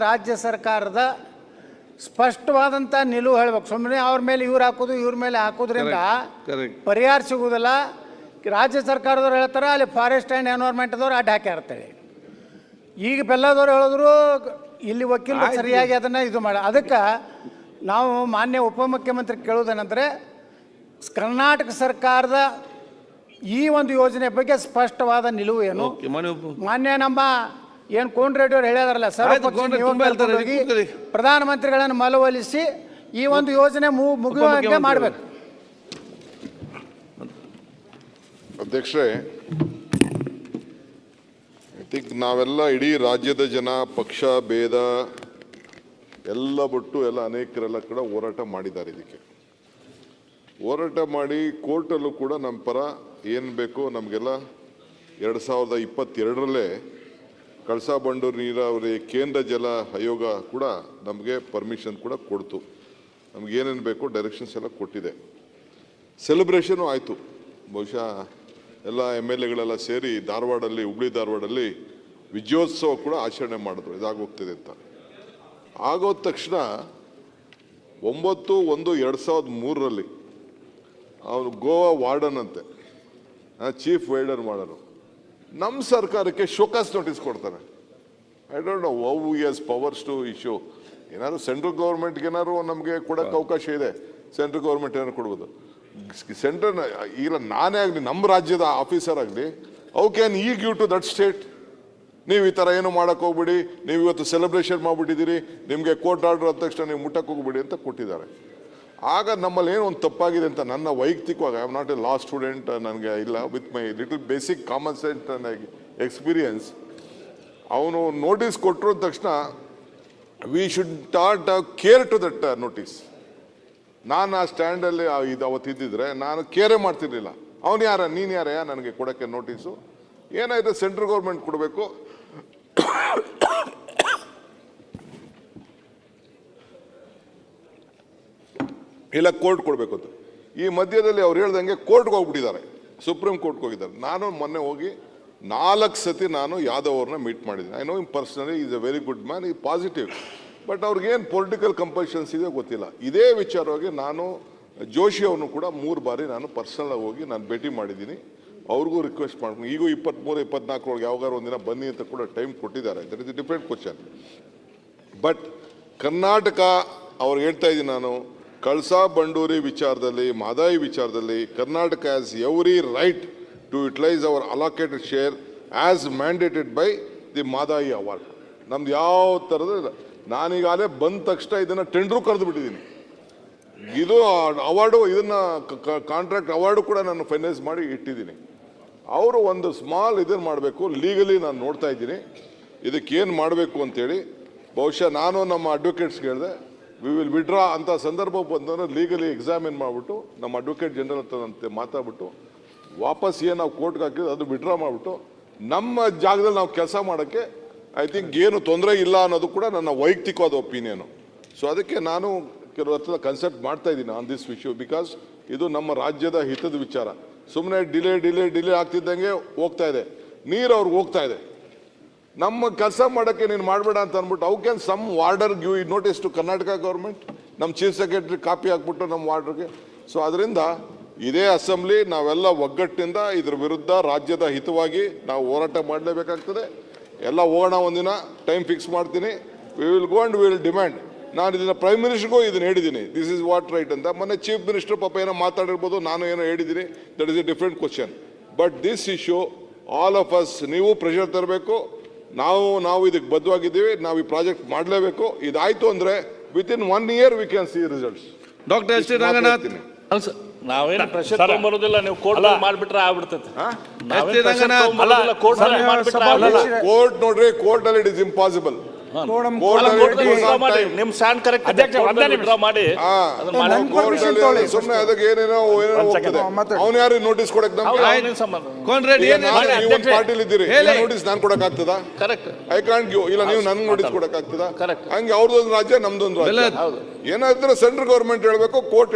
ರಾಜ್ಯ ಸರ್ಕಾರದ ಸ್ಪಷ್ಟವಾದಂಥ ನಿಲುವು ಹೇಳ್ಬೇಕು. ಸುಮ್ಮನೆ ಅವ್ರ ಮೇಲೆ ಇವ್ರು ಹಾಕೋದು ಇವ್ರ ಮೇಲೆ ಹಾಕೋದ್ರಿಂದ ಪರಿಹಾರ ಸಿಗುವುದಿಲ್ಲ. ರಾಜ್ಯ ಸರ್ಕಾರದವ್ರು ಹೇಳ್ತಾರೆ ಅಲ್ಲಿ ಫಾರೆಸ್ಟ್ ಆ್ಯಂಡ್ ಎನ್ವೈರ್ಮೆಂಟ್ದವ್ರು ಅಡ್ಡ ಹಾಕಿರ್ತಾರೆ. ಈಗ ಬೆಲ್ಲದವ್ರು ಹೇಳಿದ್ರು ಇಲ್ಲಿ ವಕೀಲರು ಸರಿಯಾಗಿ ಅದನ್ನು ಇದು ಮಾಡಿ. ಅದಕ್ಕೆ ನಾವು ಮಾನ್ಯ ಉಪಮುಖ್ಯಮಂತ್ರಿ ಕೇಳೋದೇನೆಂದರೆ ಕರ್ನಾಟಕ ಸರ್ಕಾರದ ಈ ಒಂದು ಯೋಜನೆ ಬಗ್ಗೆ ಸ್ಪಷ್ಟವಾದ ನಿಲುವು ಏನು. ಮಾನ್ಯ ನಮ್ಮ ಏನು ಕೋನ್ ರೆಡ್ಡಿ ಅವರು ಹೇಳಿದಾರಲ್ಲ ಸರ್ವಪಕ್ಷ ಪ್ರಧಾನಮಂತ್ರಿಗಳನ್ನು ಮನವೊಲಿಸಿ ಈ ಒಂದು ಯೋಜನೆ ಮುಗಿಯುವಂತೆ ಮಾಡಬೇಕು. ಅಧ್ಯಕ್ಷರೇ, ಐ ಥಿಂಕ್ ನಾವೆಲ್ಲ ಇಡೀ ರಾಜ್ಯದ ಜನ ಪಕ್ಷ ಭೇದ ಎಲ್ಲ ಬಿಟ್ಟು ಎಲ್ಲ ಅನೇಕರೆಲ್ಲ ಕೂಡ ಹೋರಾಟ ಮಾಡಿದ್ದಾರೆ. ಇದಕ್ಕೆ ಹೋರಾಟ ಮಾಡಿ ಕೋರ್ಟಲ್ಲೂ ಕೂಡ ನಮ್ಮ ಪರ ಏನು ಬೇಕು ನಮಗೆಲ್ಲ 2022ರಲ್ಲೇ ಕಳಸಾ ಬಂಡೂರು ನೀರಾವರಿ ಕೇಂದ್ರ ಜಲ ಆಯೋಗ ಕೂಡ ನಮಗೆ ಪರ್ಮಿಷನ್ ಕೂಡ ಕೊಡ್ತು. ನಮಗೇನೇನು ಬೇಕು ಡೈರೆಕ್ಷನ್ಸ್ ಎಲ್ಲ ಕೊಟ್ಟಿದೆ. ಸೆಲೆಬ್ರೇಷನು ಆಯಿತು. ಬಹುಶಃ ಎಲ್ಲ MLAಗಳೆಲ್ಲ ಸೇರಿ ಧಾರವಾಡಲ್ಲಿ ಹುಬ್ಳಿ ಧಾರವಾಡಲ್ಲಿ ವಿಜಯೋತ್ಸವ ಕೂಡ ಆಚರಣೆ ಮಾಡಿದ್ರು. ಇದಾಗೋಗ್ತಿದೆ ಅಂತ ಆಗೋದ ತಕ್ಷಣ 9/1/2003ರಲ್ಲಿ ಅವನು ಗೋವಾ ವಾರ್ಡನ್ ಅಂತೆ, ಚೀಫ್ ವೈಡರ್ ಮಾಡೋರು, ನಮ್ಮ ಸರ್ಕಾರಕ್ಕೆ ಶೋಕಾಸ್ ನೋಟಿಸ್ ಕೊಡ್ತಾರೆ. I don't know how he has powers to issue. ಏನಾದ್ರು ಸೆಂಟ್ರಲ್ ಗೌರ್ಮೆಂಟ್ಗೆ ಏನಾದ್ರು ನಮಗೆ ಕೊಡೋಕ್ಕೆ ಅವಕಾಶ ಇದೆ. ಸೆಂಟ್ರಲ್ ಗೌರ್ಮೆಂಟ್ ಏನಾದ್ರು ಕೊಡ್ಬೋದು. ಸೆಂಟ್ರಲ್ ಈಗ ನಾನೇ ಆಗಲಿ ನಮ್ಮ ರಾಜ್ಯದ ಆಫೀಸರ್ ಆಗಲಿ ಹೌ ಕ್ಯಾನ್ ಈ ಗಿವ್ ಟು ದಟ್ ಸ್ಟೇಟ್? ನೀವು ಈ ಥರ ಏನು ಮಾಡೋಕ್ಕೆ ಹೋಗ್ಬಿಡಿ, ನೀವು ಇವತ್ತು ಸೆಲೆಬ್ರೇಷನ್ ಮಾಡಿಬಿಟ್ಟಿದ್ದೀರಿ, ನಿಮಗೆ ಕೋರ್ಟ್ ಆರ್ಡರ್ ಆದ ತಕ್ಷಣ ನೀವು ಮುಟ್ಟಕ್ಕೆ ಹೋಗ್ಬಿಡಿ ಅಂತ ಕೊಟ್ಟಿದ್ದಾರೆ. ಆಗ ನಮ್ಮಲ್ಲಿ ಏನೋ ಒಂದು ತಪ್ಪಾಗಿದೆ ಅಂತ ನನ್ನ ವೈಯಕ್ತಿಕವಾಗಿ, I am not a law student, ನನಗೆ ಇಲ್ಲ, with my little basic common sense and experience, ಅವನು ನೋಟಿಸ್ ಕೊಟ್ಟರು ಅಂದ ತಕ್ಷಣ we should start care to that notice. ನಾನು ಆ ಸ್ಟ್ಯಾಂಡಲ್ಲಿ ಅವತ್ತಿದ್ದಿದ್ರೆ ನಾನು ಕೇರೇ ಮಾಡ್ತಿರ್ಲಿಲ್ಲ. ಅವನು ಯಾರ, ನೀನು ಯಾರಯ್ಯ ನನಗೆ ಕೊಡೋಕ್ಕೆ ನೋಟಿಸು? ಏನಾಯಿತು, ಸೆಂಟ್ರಲ್ ಗೌರ್ಮೆಂಟ್ ಕೊಡಬೇಕು, ಇಲ್ಲ ಕೋರ್ಟ್ ಕೊಡಬೇಕು ಅಂತ. ಈ ಮಧ್ಯದಲ್ಲಿ ಅವ್ರು ಹೇಳ್ದಂಗೆ ಕೋರ್ಟ್ಗೆ ಹೋಗ್ಬಿಟ್ಟಿದ್ದಾರೆ, ಸುಪ್ರೀಂ ಕೋರ್ಟ್ಗೆ ಹೋಗಿದ್ದಾರೆ. ನಾನು ಮೊನ್ನೆ ಹೋಗಿ 4 ಸತಿ ನಾನು ಯಾದವ್ ಅವ್ರನ್ನ ಮೀಟ್ ಮಾಡಿದ್ದೀನಿ. I know him personally, is A very good man, ಈ ಪಾಸಿಟಿವ್. ಬಟ್ ಅವ್ರಿಗೇನು ಪೊಲಿಟಿಕಲ್ ಕಂಪಲ್ಷನ್ಸ್ ಇದೆ ಗೊತ್ತಿಲ್ಲ. ಇದೇ ವಿಚಾರವಾಗಿ ನಾನು ಜೋಶಿ ಅವ್ರನ್ನು ಕೂಡ 3 ಬಾರಿ ನಾನು ಪರ್ಸನಲ್ ಹೋಗಿ ನಾನು ಭೇಟಿ ಮಾಡಿದ್ದೀನಿ. ಅವ್ರಿಗೂ ರಿಕ್ವೆಸ್ಟ್ ಮಾಡ್ಕೊಂಡು ಈಗೂ 23-24 ಒಳಗೆ ಯಾವಾಗಾರು ಒಂದಿನ ಬನ್ನಿ ಅಂತ ಕೂಡ ಟೈಮ್ ಕೊಟ್ಟಿದ್ದಾರೆ. That is a different question. But Karnataka ಅವ್ರಿಗೆ ಹೇಳ್ತಾ ಇದ್ದೀನಿ ನಾನು, ಕಳಸಾ ಬಂಡೂರಿ ವಿಚಾರದಲ್ಲಿ, ಮಹದಾಯಿ ವಿಚಾರದಲ್ಲಿ Karnataka has every right to utilise our allocated share as mandated by the Mahadayi award. ನಮ್ದು ಯಾವ ಥರದ, ನಾನೀಗಾಗಲೇ ಬಂದ ತಕ್ಷಣ ಇದನ್ನು ಟೆಂಡ್ರು ಕರೆದು ಬಿಟ್ಟಿದ್ದೀನಿ. ಇದು ಅವಾರ್ಡು, ಇದನ್ನು ಕಾಂಟ್ರಾಕ್ಟ್ ಅವಾರ್ಡು ಕೂಡ ನಾನು ಫೈನಲೈಸ್ ಮಾಡಿ ಇಟ್ಟಿದ್ದೀನಿ. ಅವರು ಒಂದು ಸ್ಮಾಲ್ ಇದನ್ನು ಮಾಡಬೇಕು, ಲೀಗಲಿ ನಾನು ನೋಡ್ತಾ ಇದ್ದೀನಿ ಇದಕ್ಕೇನು ಮಾಡಬೇಕು ಅಂತೇಳಿ. ಬಹುಶಃ ನಾನು ನಮ್ಮ ಅಡ್ವೊಕೇಟ್ಸ್ಗೆ ಹೇಳಿದೆ, ವಿ ವಿಲ್ ವಿಡ್ರಾ ಅಂತ ಸಂದರ್ಭ ಬಂದರೆ ಲೀಗಲಿ ಎಕ್ಸಾಮಿನ್ ಮಾಡಿಬಿಟ್ಟು ನಮ್ಮ ಅಡ್ವೊಕೇಟ್ ಜನರಲ್ ಹತ್ರ ಮಾತಾಡ್ಬಿಟ್ಟು ವಾಪಸ್ ಏನು ನಾವು ಕೋರ್ಟ್ಗೆ ಹಾಕಿದ್ರೆ ಅದು ವಿಡ್ರಾ ಮಾಡಿಬಿಟ್ಟು ನಮ್ಮ ಜಾಗದಲ್ಲಿ ನಾವು ಕೆಲಸ ಮಾಡೋಕ್ಕೆ ಐ ಥಿಂಕ್ ಏನು ತೊಂದರೆ ಇಲ್ಲ ಅನ್ನೋದು ಕೂಡ ನನ್ನ ವೈಯಕ್ತಿಕವಾದ ಒಪಿನಿಯನು. ಸೊ ಅದಕ್ಕೆ ನಾನು ಕೆಲವು ಹತ್ರ ಕನ್ಸಲ್ಟ್ ಮಾಡ್ತಾ ಇದ್ದೀನಿ ಆನ್ ದಿಸ್ ಇಶ್ಯೂ, ಬಿಕಾಸ್ ಇದು ನಮ್ಮ ರಾಜ್ಯದ ಹಿತದ ವಿಚಾರ. ಸುಮ್ಮನೆ ಡಿಲೇ ಆಗ್ತಿದ್ದಂಗೆ ಹೋಗ್ತಾ ಇದೆ, ನೀರು ಅವ್ರಿಗೆ ಹೋಗ್ತಾ ಇದೆ. ನಮ್ಮ ಕೆಲಸ ಮಾಡೋಕ್ಕೆ ನೀನು ಮಾಡಬೇಡ ಅಂತ ಅಂದ್ಬಿಟ್ಟು how can some warder give notice to Karnataka government? ನಮ್ಮ ಚೀಫ್ ಸೆಕ್ರೆಟರಿ ಕಾಪಿ ಹಾಕ್ಬಿಟ್ಟು ನಮ್ಮ ವಾರ್ಡರ್ಗೆ. ಸೊ ಅದರಿಂದ ಇದೇ ಅಸೆಂಬ್ಲಿ ನಾವೆಲ್ಲ ಒಗ್ಗಟ್ಟಿನಿಂದ ಇದ್ರ ವಿರುದ್ಧ ರಾಜ್ಯದ ಹಿತವಾಗಿ ನಾವು ಹೋರಾಟ ಮಾಡಲೇಬೇಕಾಗ್ತದೆ. ಎಲ್ಲ ಹೋಗೋಣ, ಒಂದಿನ ಟೈಮ್ ಫಿಕ್ಸ್ ಮಾಡ್ತೀನಿ, we will go and we will demand. ನಾನು ಇದನ್ನು ಪ್ರೈಮ್ ಮಿನಿಸ್ಟರ್ಗೂ ಇದನ್ನು ಹೇಳಿದ್ದೀನಿ, ದಿಸ್ ಇಸ್ ವಾಟ್ ರೈಟ್ ಅಂತ. ಮೊನ್ನೆ ಚೀಫ್ ಮಿನಿಸ್ಟರ್ ಪಾಪ ಏನೋ ಮಾತಾಡಿರ್ಬೋದು, ನಾನು ಏನೋ ಹೇಳಿದ್ದೀನಿ, that is a different question. But this issue all of us, ನೀವು ಪ್ರೆಷರ್ ತರಬೇಕು. ನಾವು ಇದಕ್ಕೆ ಬದ್ಧವಾಗಿದ್ದೀವಿ, ನಾವು ಈ ಪ್ರಾಜೆಕ್ಟ್ ಮಾಡಲೇಬೇಕು. ಇದಾಯಿತು ಅಂದರೆ within 1 year we can see results. Doctor S T Ranganath, ನಾವೇನು ಪ್ರೆಷರ್ ತಗೊಂಬರೋದಿಲ್ಲ, ನೀವು ಕೋರ್ಟ್ ಮಾಡಿಬಿಟ್ರೆ ಆಗ್ಬಿಡ್ತೈತೆ. ಕೋರ್ಟ್ ನೋಡ್ರಿ, ಕೋರ್ಟ್ ಅಲ್ಲಿ ಇಟ್ ಇಸ್ ಇಂಪಾಸಿಬಲ್. ನಿಮ್ ಸ್ಟ್ಯಾಂಡ್ ಕರೆಕ್ಟ್ ಮಾಡಿ ಸುಮ್ಮನೆ ಅದಕ್ಕೆ ಏನೇನೋ ಹೋಗ್ತದೆ. ಅವ್ನು ಯಾರು ನೋಟಿಸ್ ಕೊಡಕ್ ಪಾರ್ಟಿಲಿ ಇದ್ದೀರಿ, ನೋಟಿಸ್ ನಾನು ಕೊಡಕ್ ಆಗ್ತದ? I can't give. ಇಲ್ಲ ನೀವು ನನ್ಗೆ ನೋಟಿಸ್ ಕೊಡಕ್ ಆಗ್ತದ? ಹಂಗೆ ಅವ್ರದೊಂದು ರಾಜ್ಯ, ನಮ್ದೊಂದು ರಾಜ್ಯ. ಏನಾದ್ರೆ ಸೆಂಟ್ರಲ್ ಗೌರ್ಮೆಂಟ್ ಹೇಳ್ಬೇಕು, ಕೋರ್ಟ್